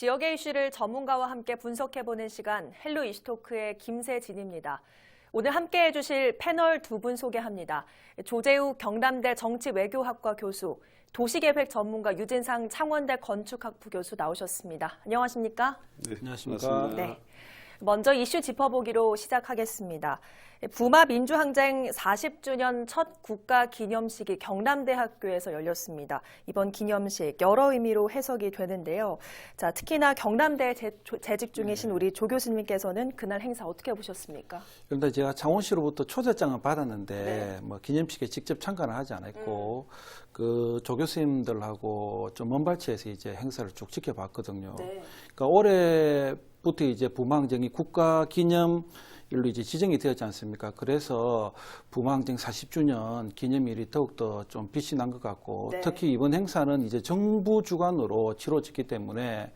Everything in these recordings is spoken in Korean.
지역의 이슈를 전문가와 함께 분석해보는 시간 헬로 이슈토크의 김세진입니다. 오늘 함께해 주실 패널 두 분 소개합니다. 조재욱 경남대 정치외교학과 교수, 도시계획 전문가 유진상 창원대 건축학부 교수 나오셨습니다. 안녕하십니까? 네, 안녕하십니까? 네. 먼저 이슈 짚어보기로 시작하겠습니다. 부마 민주항쟁 40주년 첫 국가기념식이 경남대학교에서 열렸습니다. 이번 기념식 여러 의미로 해석이 되는데요. 자, 특히나 경남대에 재직 중이신 우리 조 교수님께서는 그날 행사 어떻게 보셨습니까? 그런데 제가 창원시로부터 초대장을 받았는데 뭐 기념식에 직접 참가는 하지 않았고 그 조 교수님들하고 좀 먼 발치에서 이제 행사를 쭉 지켜봤거든요. 네. 그러니까 올해부터 이제 부마항쟁이 국가기념 일로 이제 지정이 되었지 않습니까? 그래서 부마항쟁 40주년 기념일이 더욱더 좀 빛이 난 것 같고, 네. 특히 이번 행사는 이제 정부 주관으로 치러졌기 때문에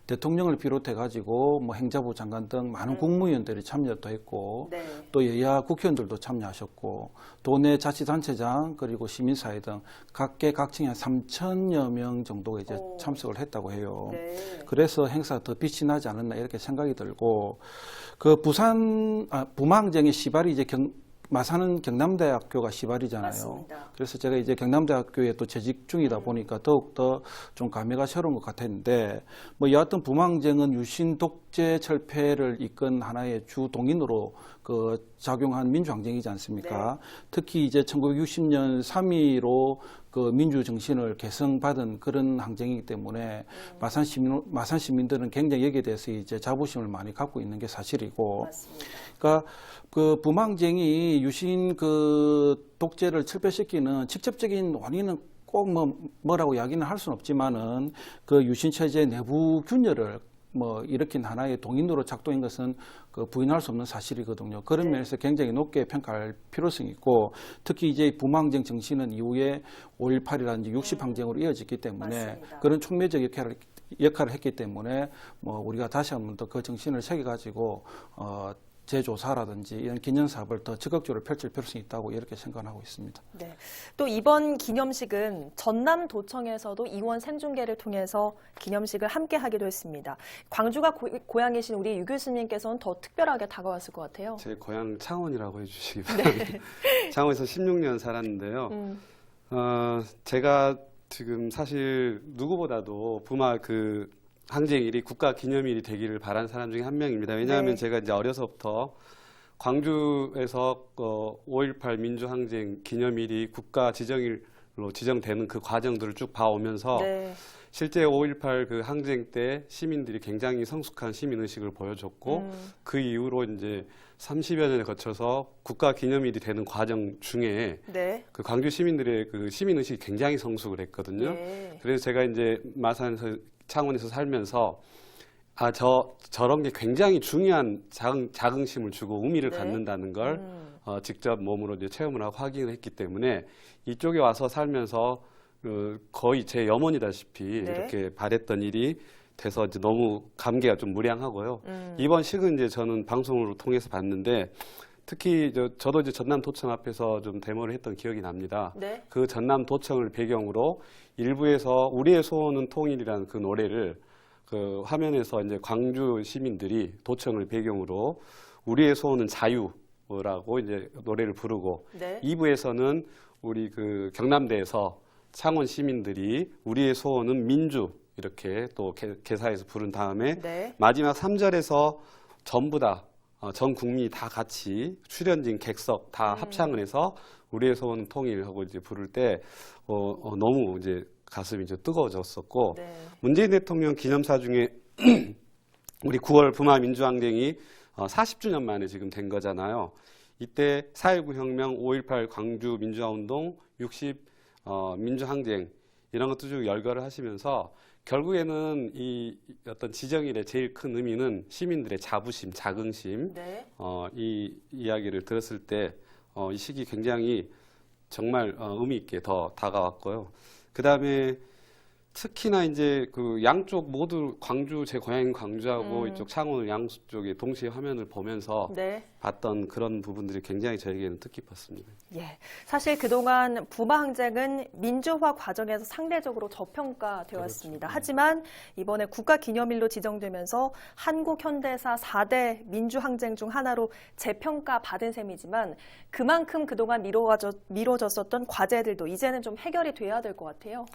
대통령을 비롯해 가지고 뭐 행자부 장관 등 많은 국무위원들이 참여도 했고, 네. 또 여야 국회의원들도 참여하셨고, 도내 자치단체장 그리고 시민사회 등 각계 각층이 한 3천여 명 정도가 이제 참석을 했다고 해요. 네. 그래서 행사가 더 빛이 나지 않았나 이렇게 생각이 들고, 그 부마항쟁의 시발이 이제 마산은 경남대학교가 시발이잖아요. 맞습니다. 그래서 제가 이제 경남대학교에 또 재직 중이다 보니까 더욱더 좀 감회가 새로운 것 같았는데, 뭐 여하튼 부마항쟁은 유신 독재 철폐를 이끈 하나의 주 동인으로 그 작용한 민주항쟁이지 않습니까? 네. 특히 이제 1960년 3.15 그 민주 정신을 계승받은 그런 항쟁이기 때문에 마산 시민들은 굉장히 여기에 대해서 이제 자부심을 많이 갖고 있는 게 사실이고, 맞습니다. 그러니까 그 부마항쟁이 유신 그 독재를 철폐시키는 직접적인 원인은 꼭 뭐라고 이야기는 할 수는 없지만은 그 유신 체제 내부 균열을 뭐 일으킨 하나의 동인으로 작동한 것은 그 부인할 수 없는 사실이거든요. 그런 네. 면에서 굉장히 높게 평가할 필요성이 있고, 특히 이제 부마항쟁 정신은 이후에 5.18이라든지 60항쟁으로 이어졌기 때문에 맞습니다. 그런 촉매적 역할을 했기 때문에 뭐 우리가 다시 한번 더 그 정신을 새겨가지고 재조사라든지 이런 기념 사업을 더 적극적으로 펼칠 필요성이 있다고 이렇게 생각하고 있습니다. 네. 또 이번 기념식은 전남도청에서도 이원 생중계를 통해서 기념식을 함께 하기도 했습니다. 광주가 고향이신 우리 유 교수님께서는 더 특별하게 다가왔을 것 같아요. 제 고향 창원이라고 해주시기 바랍니다. 창원에서 16년 살았는데요. 제가 지금 사실 누구보다도 부마 그 항쟁일이 국가 기념일이 되기를 바란 사람 중에 한 명입니다. 왜냐하면 네. 제가 이제 어려서부터 광주에서 5.18 민주항쟁 기념일이 국가 지정일로 지정되는 그 과정들을 쭉 봐오면서 네. 실제 5.18 그 항쟁 때 시민들이 굉장히 성숙한 시민의식을 보여줬고 그 이후로 이제 30여 년에 거쳐서 국가 기념일이 되는 과정 중에 네. 그 광주 시민들의 그 시민의식이 굉장히 성숙을 했거든요. 네. 그래서 제가 이제 마산에서 창원에서 살면서 저런 게 굉장히 중요한 자긍심을 주고 의미를 네. 갖는다는 걸 직접 몸으로 이제 체험을 하고 확인을 했기 때문에 이쪽에 와서 살면서 거의 제 염원이다시피 네. 이렇게 바랬던 일이 돼서 이제 너무 감개가 좀 무량하고요. 이번 식은 이제 저는 방송을 통해서 봤는데 특히 저도 이제 전남도청 앞에서 좀 데모를 했던 기억이 납니다. 네. 그 전남도청을 배경으로 일부에서 우리의 소원은 통일이라는 그 노래를 그 화면에서 이제 광주 시민들이 도청을 배경으로 우리의 소원은 자유라고 이제 노래를 부르고 네. 2부에서는 우리 그 경남대에서 창원 시민들이 우리의 소원은 민주 이렇게 또 개사해서 부른 다음에 네. 마지막 3절에서 전부 다 전 국민이 다 같이 출연진 객석 다 합창을 해서 우리의 소원은 통일하고 이제 부를 때 너무 이제 가슴이 이제 뜨거워졌었고 네. 문재인 대통령 기념사 중에 우리 9월 부마 민주항쟁이 40주년 만에 지금 된 거잖아요. 이때 4.19 혁명, 5.18 광주 민주화운동, 60 민주항쟁 이런 것도 쭉 열거를 하시면서 결국에는 이 어떤 지정일의 제일 큰 의미는 시민들의 자부심, 자긍심, 네. 이 이야기를 들었을 때 이 시기 굉장히 정말 의미 있게 더 다가왔고요. 그 다음에 특히나 이제 그 양쪽 모두 광주, 제 고향인 광주하고 이쪽 창원 양쪽에 동시에 화면을 보면서 네. 봤던 그런 부분들이 굉장히 저에게는 뜻깊었습니다. 예, 사실 그동안 부마 항쟁은 민주화 과정에서 상대적으로 저평가되었습니다. 그렇죠. 하지만 이번에 국가기념일로 지정되면서 한국 현대사 4대 민주항쟁 중 하나로 재평가받은 셈이지만 그만큼 그동안 미뤄졌었던 과제들도 이제는 좀 해결이 돼야 될 것 같아요.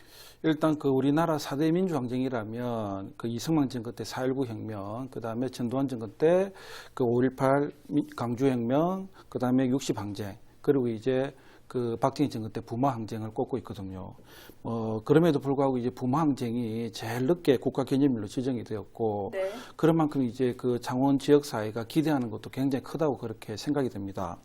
일단 그 우리나라 4대 민주항쟁이라면 그 이승만 정권 때 4.19 혁명, 그 다음에 전두환 정권 때 그 5.18 강주혁명, 그 다음에 60항쟁, 그리고 이제 그 박정희 정권 때 부마항쟁을 꼽고 있거든요. 그럼에도 불구하고 이제 부마항쟁이 제일 늦게 국가기념일로 지정이 되었고, 네. 그런 만큼 이제 그 창원 지역 사회가 기대하는 것도 굉장히 크다고 그렇게 생각이 됩니다.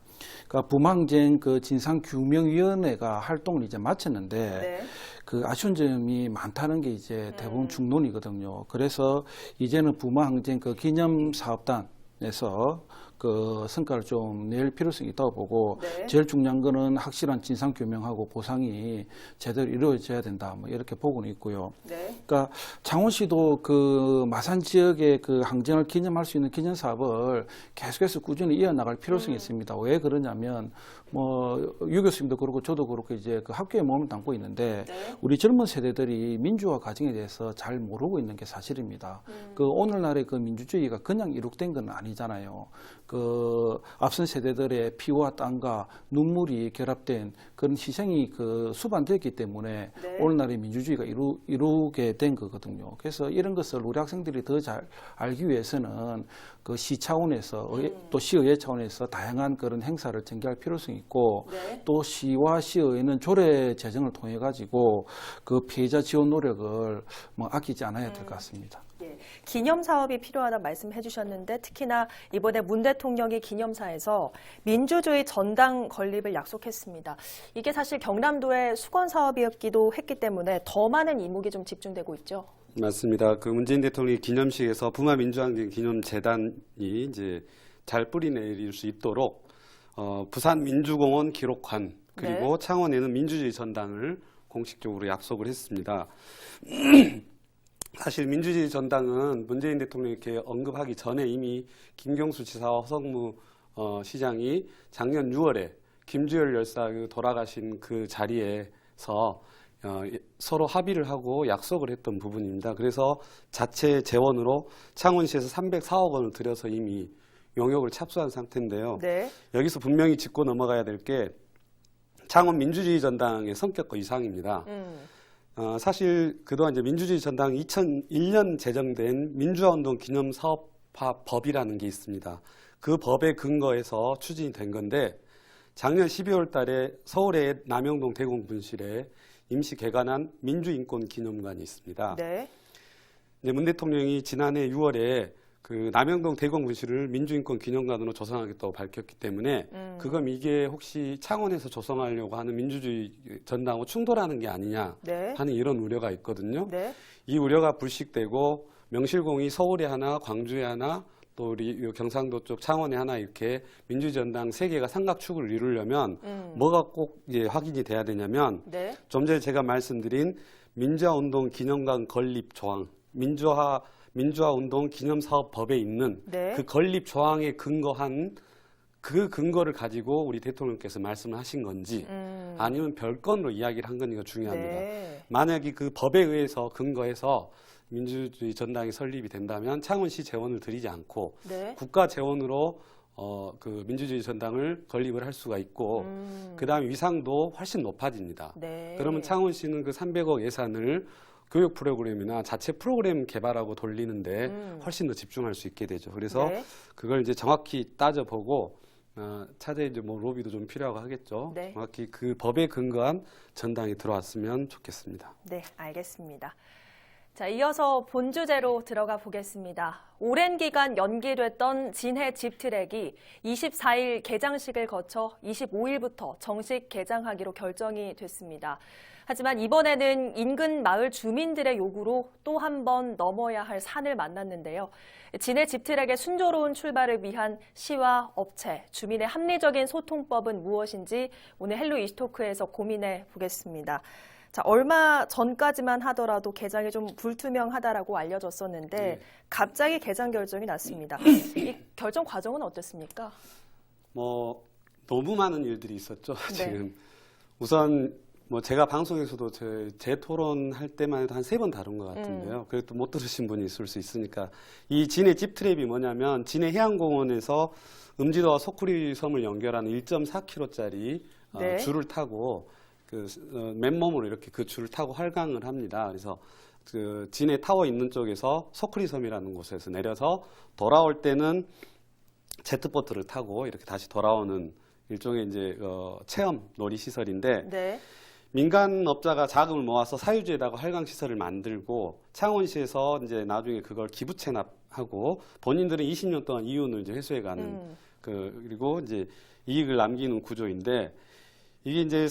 그러니까 부마항쟁 그 진상규명위원회가 활동을 이제 마쳤는데, 네. 그 아쉬운 점이 많다는 게 이제 대부분 중론이거든요. 그래서 이제는 부마항쟁 그 기념사업단에서 그 성과를 좀 낼 필요성이 있다고 보고, 네. 제일 중요한 거는 확실한 진상 규명하고 보상이 제대로 이루어져야 된다, 뭐 이렇게 보고는 있고요. 네. 그러니까 창원시도 그 마산 지역의 그 항쟁을 기념할 수 있는 기념 사업을 계속해서 꾸준히 이어나갈 필요성이 있습니다. 왜 그러냐면 유 교수님도 그렇고 저도 그렇고 이제 그 학교에 몸을 담고 있는데, 네. 우리 젊은 세대들이 민주화 과정에 대해서 잘 모르고 있는 게 사실입니다. 그 오늘날의 그 민주주의가 그냥 이룩된 건 아니잖아요. 그 앞선 세대들의 피와 땀과 눈물이 결합된 그런 희생이 그 수반되었기 때문에 네. 오늘날의 민주주의가 이루게 된 거거든요. 그래서 이런 것을 우리 학생들이 더 잘 알기 위해서는 그 시 차원에서 또 시의회 차원에서 다양한 그런 행사를 전개할 필요성이 있고, 네. 또 시와 시의회는 조례 제정을 통해 가지고 그 피해자 지원 노력을 아끼지 않아야 될 것 같습니다. 예, 기념 사업이 필요하다고 말씀해 주셨는데 특히나 이번에 문 대통령이 기념사에서 민주주의 전당 건립을 약속했습니다. 이게 사실 경남도의 수건 사업이었기도 했기 때문에 더 많은 이목이 좀 집중되고 있죠. 맞습니다. 그 문재인 대통령이 기념식에서 부마민주항쟁 기념재단이 이제 잘 뿌리내릴 수 있도록 부산 민주공원 기록관 그리고 네. 창원에는 민주주의 전당을 공식적으로 약속을 했습니다. 사실 민주주의 전당은 문재인 대통령이 이렇게 언급하기 전에 이미 김경수 지사와 허성무 시장이 작년 6월에 김주열 열사 돌아가신 그 자리에서 서로 합의를 하고 약속을 했던 부분입니다. 그래서 자체 재원으로 창원시에서 304억 원을 들여서 이미 용역을 착수한 상태인데요. 네. 여기서 분명히 짚고 넘어가야 될 게 창원 민주주의 전당의 성격과 이상입니다. 사실 그동안 이제 민주주의 전당 2001년 제정된 민주화운동 기념사업화법이라는 게 있습니다. 그 법에 근거해서 추진이 된 건데 작년 12월 달에 서울의 남영동 대공분실에 임시 개관한 민주인권기념관이 있습니다. 네. 이제 문 대통령이 지난해 6월에 그 남영동 대공분실을 민주인권기념관으로 조성하겠다고 밝혔기 때문에 그럼 이게 혹시 창원에서 조성하려고 하는 민주주의 전당하고 충돌하는 게 아니냐 네. 하는 이런 우려가 있거든요. 네. 이 우려가 불식되고 명실공히 서울에 하나, 광주에 하나, 또 우리 경상도 쪽 창원에 하나 이렇게 민주전당 3개가 삼각축을 이루려면 뭐가 꼭 확인이 돼야 되냐면 네. 좀 전에 제가 말씀드린 민주화운동 기념관 건립 조항, 민주화운동 기념사업법에 있는 네. 그 건립 조항에 근거한 그 근거를 가지고 우리 대통령께서 말씀을 하신 건지 아니면 별건으로 이야기를 한 건지가 중요합니다. 네. 만약에 그 법에 의해서 근거해서 민주주의 전당이 설립이 된다면 창원시 재원을 들이지 않고 네. 국가 재원으로 그 민주주의 전당을 건립을 할 수가 있고 그 다음에 위상도 훨씬 높아집니다. 네. 그러면 창원시는 그 300억 예산을 교육 프로그램이나 자체 프로그램 개발하고 돌리는데 훨씬 더 집중할 수 있게 되죠. 그래서 네. 그걸 이제 정확히 따져보고 차제 이제 뭐 로비도 좀 필요하고 하겠죠. 네. 정확히 그 법에 근거한 전당이 들어왔으면 좋겠습니다. 네, 알겠습니다. 자, 이어서 본 주제로 들어가 보겠습니다. 오랜 기간 연기됐던 진해 집트랙이 24일 개장식을 거쳐 25일부터 정식 개장하기로 결정이 됐습니다. 하지만 이번에는 인근 마을 주민들의 요구로 또 한 번 넘어야 할 산을 만났는데요. 진해 집트랙의 순조로운 출발을 위한 시와 업체, 주민의 합리적인 소통법은 무엇인지 오늘 헬로 이스토크에서 고민해 보겠습니다. 자, 얼마 전까지만 하더라도 개장이 좀 불투명하다라고 알려졌었는데 갑자기 개장 결정이 났습니다. 이 결정 과정은 어땠습니까? 뭐 너무 많은 일들이 있었죠. 네. 지금 우선 뭐 제가 방송에서도 제 토론할 때만 해도 한 3번 다룬 것 같은데요. 그래도 못 들으신 분이 있을 수 있으니까 이 진해 찝트랩이 뭐냐면 진해 해양공원에서 음지도와 소쿠리 섬을 연결하는 1.4km짜리 네. 줄을 타고 맨몸으로 이렇게 그 줄을 타고 활강을 합니다. 그래서 그 진해 타워 있는 쪽에서 소쿠리 섬이라는 곳에서 내려서 돌아올 때는 제트보트를 타고 이렇게 다시 돌아오는 일종의 이제 체험 놀이 시설인데 네. 민간업자가 자금을 모아서 사유지에다가 활강 시설을 만들고 창원시에서 이제 나중에 그걸 기부 체납하고 본인들은 20년 동안 이윤을 이제 회수해가는 그리고 이제 이익을 남기는 구조인데 이게 이제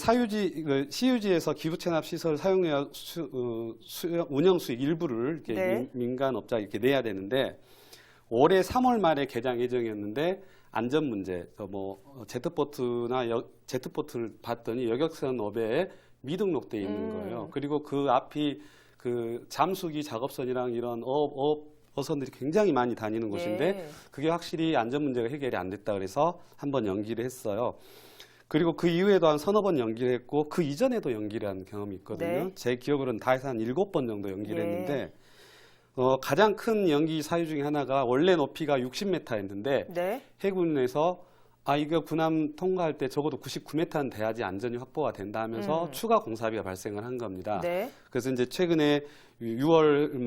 시유지에서 기부 체납 시설 사용료 운영 수익 일부를 이렇게 네. 민간업자가 이렇게 내야 되는데 올해 3월 말에 개장 예정이었는데 안전 문제, 제트보트를 봤더니 여객선 업에 미등록돼 있는 거예요. 그리고 그 앞이 그 잠수기 작업선이랑 이런 어선들이 굉장히 많이 다니는 곳인데 예. 그게 확실히 안전 문제가 해결이 안 됐다 그래서 한번 연기를 했어요. 그리고 그 이후에도 한 서너 번 연기를 했고 그 이전에도 연기를 한 경험이 있거든요. 네. 제 기억으로는 다 해서 한 7번 정도 연기를 예. 했는데 가장 큰 연기 사유 중에 하나가 원래 높이가 60m였는데 네. 해군에서 이거 군함 통과할 때 적어도 99m는 돼야지 안전이 확보가 된다 하면서 추가 공사비가 발생을 한 겁니다. 네. 그래서 이제 최근에 6월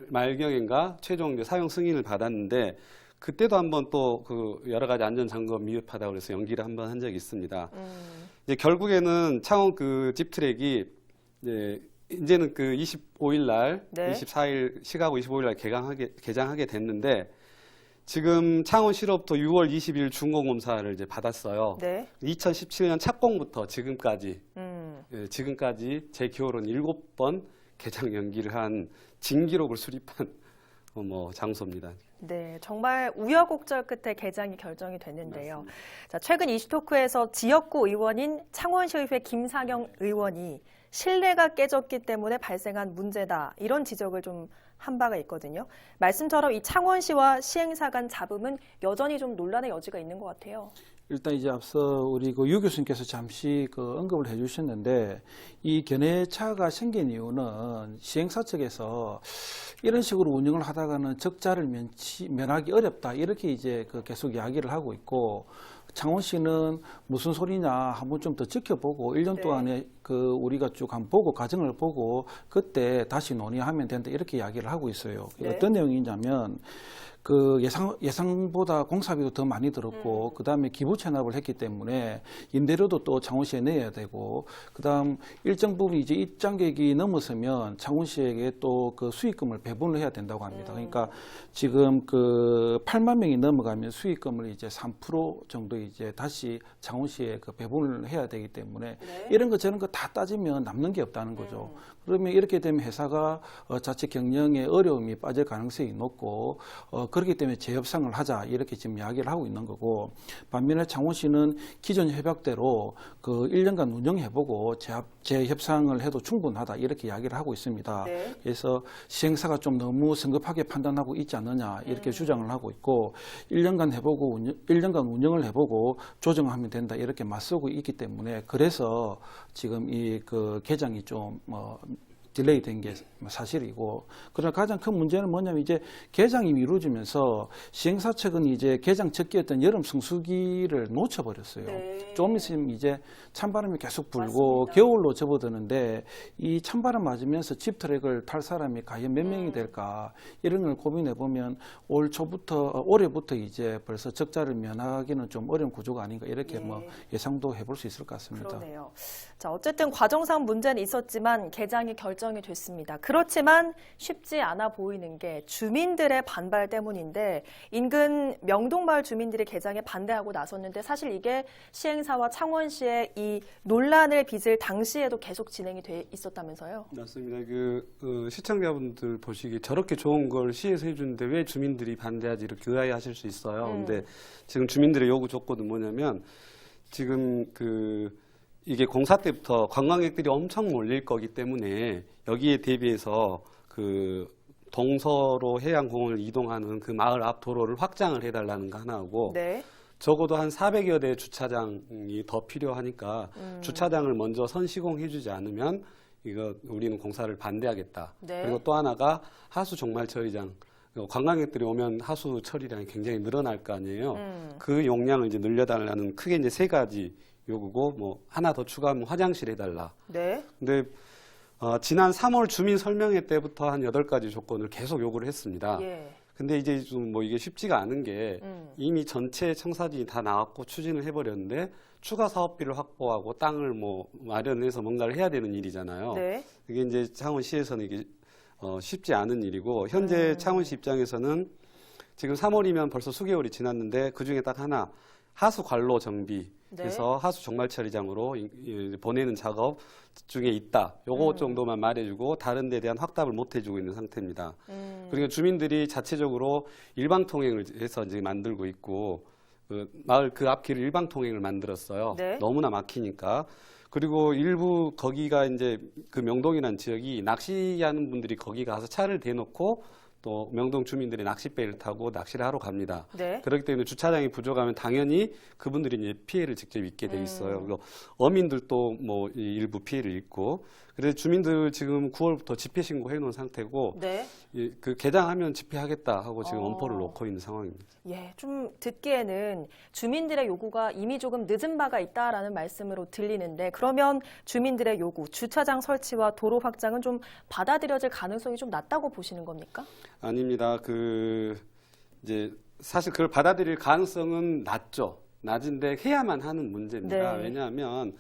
말경인가 최종 이제 사용 승인을 받았는데 그때도 한번 또 그 여러 가지 안전 점검 미흡하다고 그래서 연기를 한번 한 적이 있습니다. 이제 결국에는 창원 그 찝트랙이 이제는 그 25일 날, 네. 24일 시가고 25일 날 개장하게 됐는데 지금 창원시로부터 6월 20일 준공검사를 이제 받았어요. 네. 2017년 착공부터 지금까지 제 기억으로는 7번 개장 연기를 한 진기록을 수립한 장소입니다. 네, 정말 우여곡절 끝에 개장이 결정이 됐는데요. 자, 최근 이슈토크에서 지역구 의원인 창원시의회 김상영 의원이 신뢰가 깨졌기 때문에 발생한 문제다, 이런 지적을 좀 한 바가 있거든요. 말씀처럼 이 창원시와 시행사 간 잡음은 여전히 좀 논란의 여지가 있는 것 같아요. 일단 이제 앞서 우리 유 교수님께서 잠시 언급을 해주셨는데 이 견해차가 생긴 이유는 시행사 측에서 이런 식으로 운영을 하다가는 적자를 면하기 어렵다, 이렇게 이제 계속 이야기를 하고 있고, 창원시는 무슨 소리냐 한번 좀 더 지켜보고 1년 네. 동안에 우리가 쭉 한번 보고 과정을 보고 그때 다시 논의하면 된다, 이렇게 이야기를 하고 있어요. 네. 어떤 내용이냐면 예상보다 공사비도 더 많이 들었고, 그 다음에 기부 체납을 했기 때문에 임대료도 또 창원시에 내야 되고, 그 다음 일정 부분 이제 입장객이 넘어서면 창원시에게 또 수익금을 배분을 해야 된다고 합니다. 그러니까 지금 8만 명이 넘어가면 수익금을 이제 3% 정도 이제 다시 창원시에 배분을 해야 되기 때문에 네. 이런 거 저런 거 다 따지면 남는 게 없다는 거죠. 그러면 이렇게 되면 회사가 자체 경영에 어려움이 빠질 가능성이 높고, 그렇기 때문에 재협상을 하자, 이렇게 지금 이야기를 하고 있는 거고, 반면에 창원시는 기존 협약대로 1년간 운영해보고 재협상을 해도 충분하다, 이렇게 이야기를 하고 있습니다. 네. 그래서 시행사가 좀 너무 성급하게 판단하고 있지 않느냐, 이렇게 주장을 하고 있고, 1년간 운영을 해보고 조정하면 된다, 이렇게 맞서고 있기 때문에, 그래서 지금 이 개장이 좀 딜레이 된 게 사실이고, 그러나 가장 큰 문제는 뭐냐면 이제 개장이 미뤄지면서 시행사 측은 이제 개장 첫기였던 여름 성수기를 놓쳐버렸어요. 네. 좀 있으면 이제 찬바람이 계속 불고 맞습니다. 겨울로 접어드는데 이 찬바람 맞으면서 찝트랙을 탈 사람이 과연 몇 명이 될까, 이런 걸 고민해 보면 올해부터 이제 벌써 적자를 면하기는 좀 어려운 구조가 아닌가, 이렇게 예. 예상도 해볼 수 있을 것 같습니다. 그러네요. 자, 어쨌든 과정상 문제는 있었지만 개장이 결정이 됐습니다. 그렇지만 쉽지 않아 보이는 게 주민들의 반발 때문인데, 인근 명동마을 주민들이 개장에 반대하고 나섰는데 사실 이게 시행사와 창원시의 이 논란을 빚을 당시에도 계속 진행이 돼 있었다면서요? 맞습니다. 시청자분들 보시기에 저렇게 좋은 걸 시에서 해주는데 왜 주민들이 반대하지, 이렇게 의아해하실 수 있어요. 근데 지금 주민들의 요구 조건은 뭐냐면, 지금 이게 공사 때부터 관광객들이 엄청 몰릴 거기 때문에 여기에 대비해서 동서로 해양공원을 이동하는 그 마을 앞 도로를 확장을 해달라는 거 하나하고, 네. 적어도 한 400여 대 주차장이 더 필요하니까 주차장을 먼저 선시공해주지 않으면 이거 우리는 공사를 반대하겠다. 네. 그리고 또 하나가 하수 종말 처리장. 관광객들이 오면 하수 처리량이 굉장히 늘어날 거 아니에요. 그 용량을 이제 늘려달라는 크게 이제 세 가지 요구고 뭐 하나 더 추가하면 화장실 해달라. 네. 근데 지난 3월 주민 설명회 때부터 한 8가지 조건을 계속 요구를 했습니다. 예. 근데 이제 좀 뭐 이게 쉽지가 않은 게 이미 전체 청사진이 다 나왔고 추진을 해버렸는데 추가 사업비를 확보하고 땅을 뭐 마련해서 뭔가를 해야 되는 일이잖아요. 네. 이게 이제 창원시에서는 이게 쉽지 않은 일이고 현재 창원시 입장에서는 지금 3월이면 벌써 수개월이 지났는데 그 중에 딱 하나 하수 관로 정비해서 하수 종말 처리장으로 보내는 작업 중에 있다. 요거 정도만 말해주고 다른 데 대한 확답을 못 해주고 있는 상태입니다. 그러니까 주민들이 자체적으로 일방 통행을 해서 이제 만들고 있고 그 마을 그 앞길을 일방 통행을 만들었어요. 네. 너무나 막히니까. 그리고 일부 거기가 이제 그 명동이라는 지역이 낚시하는 분들이 거기 가서 차를 대놓고 또 명동 주민들이 낚싯배를 타고 낚시를 하러 갑니다. 네. 그렇기 때문에 주차장이 부족하면 당연히 그분들이 이제 피해를 직접 입게 돼 있어요. 그리고 어민들도 뭐 일부 피해를 입고 그래서 주민들 지금 9월부터 집회 신고해 놓은 상태고 네. 그 개장하면 집회하겠다 하고 지금 엄포를 놓고 있는 상황입니다. 예, 좀 듣기에는 주민들의 요구가 이미 조금 늦은 바가 있다라는 말씀으로 들리는데 그러면 주민들의 요구, 주차장 설치와 도로 확장은 좀 받아들여질 가능성이 좀 낮다고 보시는 겁니까? 아닙니다. 이제 사실 그걸 받아들일 가능성은 낮죠. 낮은데 해야만 하는 문제입니다. 네. 왜냐하면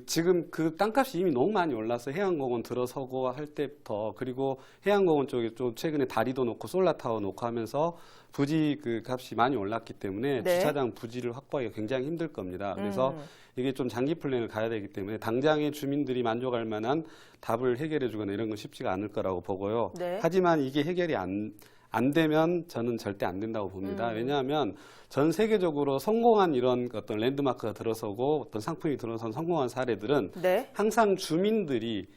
지금 그 땅값이 이미 너무 많이 올라서 해양공원 들어서고 할 때부터 그리고 해양공원 쪽에 좀 최근에 다리도 놓고 솔라타워 놓고 하면서 부지 그 값이 많이 올랐기 때문에 네. 주차장 부지를 확보하기가 굉장히 힘들 겁니다. 그래서 이게 좀 장기 플랜을 가야 되기 때문에 당장의 주민들이 만족할 만한 답을 해결해 주거나 이런 건 쉽지가 않을 거라고 보고요. 네. 하지만 이게 해결이 안 되면 저는 절대 안 된다고 봅니다. 왜냐하면 전 세계적으로 성공한 이런 어떤 랜드마크가 들어서고 어떤 상품이 들어선 성공한 사례들은 네. 항상 주민들의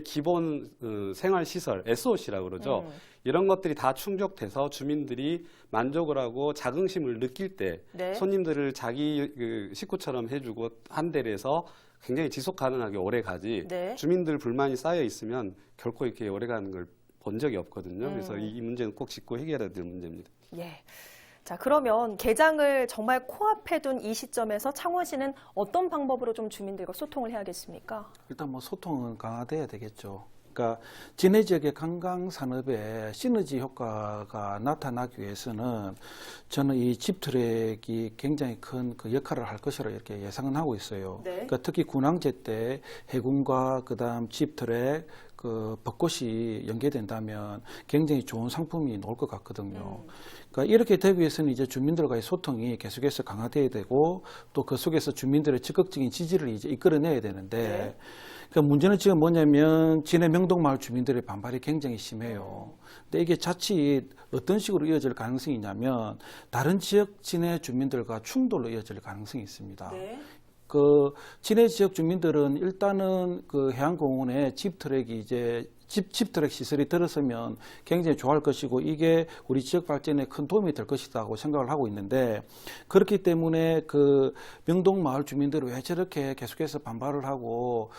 기본 생활시설, SOC라고 그러죠. 이런 것들이 다 충족돼서 주민들이 만족을 하고 자긍심을 느낄 때 네. 손님들을 자기 식구처럼 해주고 한 데에서 굉장히 지속 가능하게 오래 가지 네. 주민들 불만이 쌓여 있으면 결코 이렇게 오래 가는 걸 본 적이 없거든요. 그래서 이 문제는 꼭 짚고 해결해야 될 문제입니다. 예. 자, 그러면 개장을 정말 코앞에 둔 이 시점에서 창원시는 어떤 방법으로 좀 주민들과 소통을 해야겠습니까? 일단 뭐 소통은 강화돼야 되겠죠. 그러니까 진해 지역의 관광 산업에 시너지 효과가 나타나기 위해서는 저는 이 집트랙이 굉장히 큰 그 역할을 할 것이라 이렇게 예상은 하고 있어요. 네. 그러니까 특히 군항제 때 해군과 그다음 집트랙 그 벚꽃이 연계된다면 굉장히 좋은 상품이 나올 것 같거든요. 그러니까 이렇게 되기 위해서는 이제 주민들과의 소통이 계속해서 강화돼야 되고 또 그 속에서 주민들의 적극적인 지지를 이제 이끌어내야 되는데 네. 그 문제는 지금 뭐냐면 진해 명동마을 주민들의 반발이 굉장히 심해요. 근데 이게 자칫 어떤 식으로 이어질 가능성이 있냐면 다른 지역 진해 주민들과 충돌로 이어질 가능성이 있습니다. 네. 그 진해 지역 주민들은 일단은 그 해양공원에 집트랙이 이제 집트랙 시설이 들어서면 굉장히 좋아할 것이고 이게 우리 지역 발전에 큰 도움이 될 것이라고 생각을 하고 있는데 그렇기 때문에 그 명동 마을 주민들은 왜 저렇게 계속해서 반발을 하고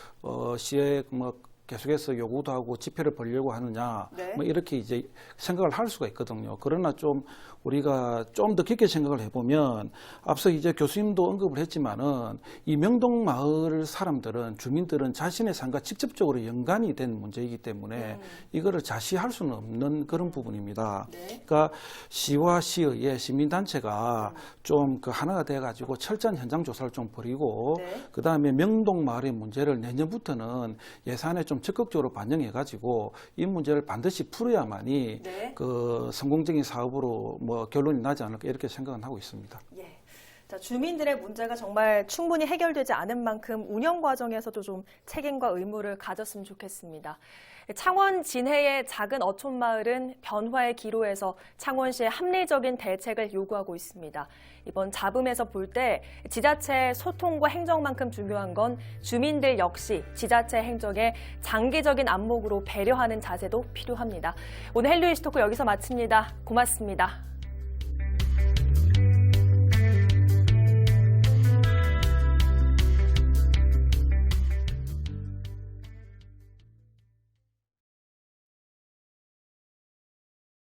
시에 뭐 계속해서 요구도 하고 집회를 벌이려고 하느냐 네. 뭐 이렇게 이제 생각을 할 수가 있거든요. 그러나 좀 우리가 좀 더 깊게 생각을 해보면 앞서 이제 교수님도 언급을 했지만은 이 명동 마을 사람들은 주민들은 자신의 삶과 직접적으로 연관이 된 문제이기 때문에 이거를 자시할 수는 없는 그런 부분입니다. 네. 그러니까 시와 시의회 시민단체가 좀 그 하나가 돼가지고 철저한 현장 조사를 좀 벌이고 네. 그 다음에 명동 마을의 문제를 내년부터는 예산에 좀 적극적으로 반영해가지고 이 문제를 반드시 풀어야만이 네. 그 성공적인 사업으로 뭐 결론이 나지 않을까 이렇게 생각은 하고 있습니다. 예. 자, 주민들의 문제가 정말 충분히 해결되지 않은 만큼 운영 과정에서도 좀 책임과 의무를 가졌으면 좋겠습니다. 창원 진해의 작은 어촌마을은 변화의 기로에서 창원시의 합리적인 대책을 요구하고 있습니다. 이번 잡음에서 볼 때 지자체의 소통과 행정만큼 중요한 건 주민들 역시 지자체 행정에 장기적인 안목으로 배려하는 자세도 필요합니다. 오늘 헬로이스토크 여기서 마칩니다. 고맙습니다.